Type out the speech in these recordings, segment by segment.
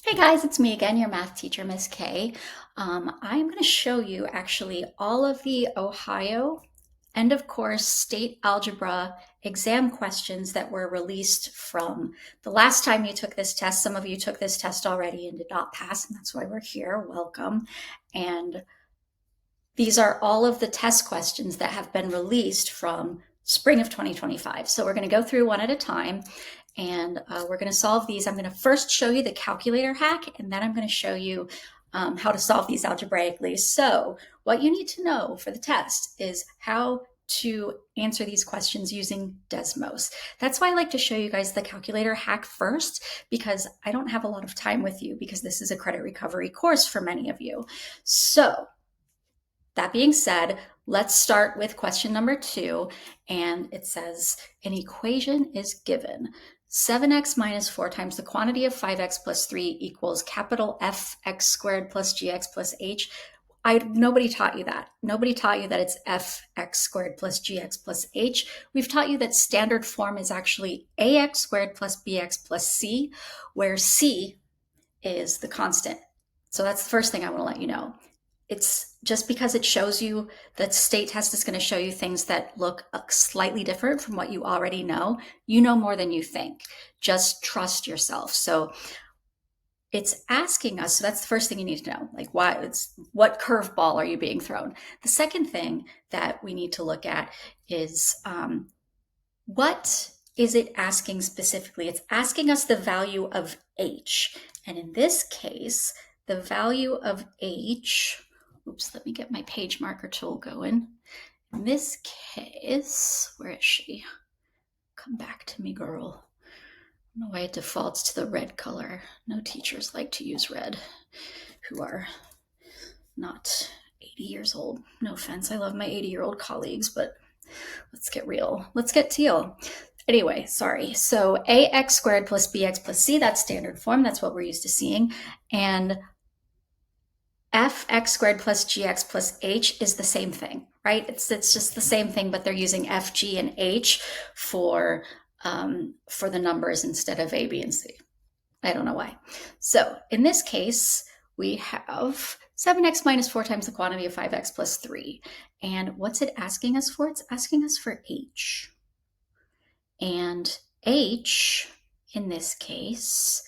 Hey guys, it's me again, your math teacher, Miss K. I'm going to show you actually all of the Ohio end of course state algebra exam questions that were released from the last time you took this test. Some of you took this test already and did not pass, and that's why we're here. Welcome. And these are all of the test questions that have been released from spring of 2025. So we're going to go through one at a time. And we're going to solve these. I'm going to first show you the calculator hack, and then I'm going to show you how to solve these algebraically. So what you need to know for the test is how to answer these questions using Desmos. That's why I like to show you guys the calculator hack first, because I don't have a lot of time with you because this is a credit recovery course for many of you. So that being said, let's start with question number 2, and it says an equation is given. 7x minus 4 times the quantity of 5x plus 3 equals capital F x squared plus gx plus h. Nobody taught you that. Nobody taught you that it's f x squared plus gx plus h. We've taught you that standard form is actually ax squared plus bx plus c, where c is the constant. So that's the first thing I want to let you know. It's just because it shows you that state test is going to show you things that look slightly different from what you already know. You know more than you think. Just trust yourself. So it's asking us, so that's the first thing you need to know, like what curveball are you being thrown? The second thing that we need to look at is what is it asking specifically? It's asking us the value of h. And in this case, the value of h, oops, let me get my page marker tool going. In this case, where is she? Come back to me, girl. I don't know why it defaults to the red color. No teachers like to use red who are not 80 years old. No offense, I love my 80-year-old colleagues, but let's get real. Let's get teal. Anyway, sorry. So ax squared plus bx plus c, that's standard form. That's what we're used to seeing. And fx squared plus gx plus h is the same thing, right? It's just the same thing, but they're using f, g, and h for the numbers instead of a, b, and c. I don't know why. So in this case, we have 7x minus 4 times the quantity of 5x plus 3. And what's it asking us for? It's asking us for h. And h, in this case,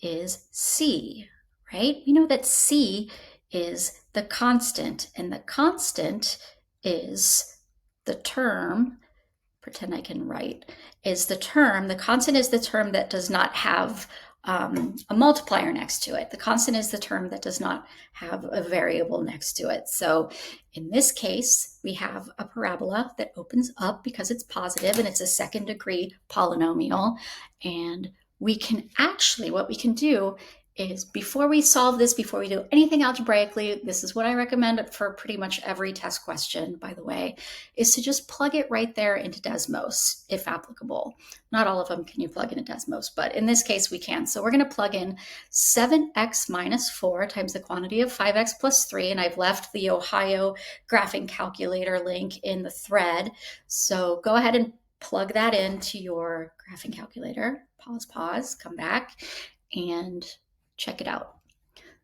is c, right? You know that c is the constant, and the constant is the term, pretend I can write, is the term, the constant is the term that does not have a multiplier next to it. The constant is the term that does not have a variable next to it. So in this case, we have a parabola that opens up because it's positive and it's a second degree polynomial. And we can actually, what we can do is before we solve this, before we do anything algebraically, this is what I recommend for pretty much every test question, by the way, is to just plug it right there into Desmos, if applicable. Not all of them can you plug into Desmos, but in this case we can. So we're going to plug in 7x minus 4 times the quantity of 5x plus 3, and I've left the Ohio graphing calculator link in the thread. So go ahead and plug that into your graphing calculator. Pause, come back, and check it out.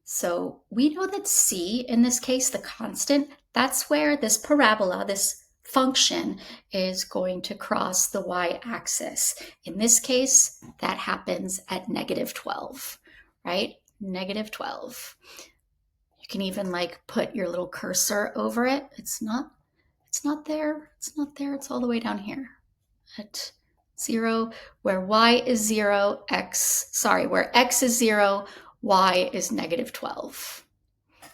So we know that c, in this case, the constant, that's where this parabola, this function, is going to cross the y-axis. In this case, that happens at negative 12, right? Negative 12. You can even like put your little cursor over it. It's not there. It's not there. It's all the way down here at 0, where y is 0, where x is 0, y is negative 12.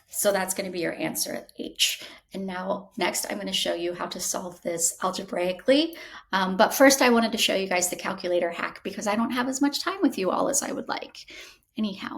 So that's going to be your answer at h. And now next I'm going to show you how to solve this algebraically. But first I wanted to show you guys the calculator hack because I don't have as much time with you all as I would like. Anyhow.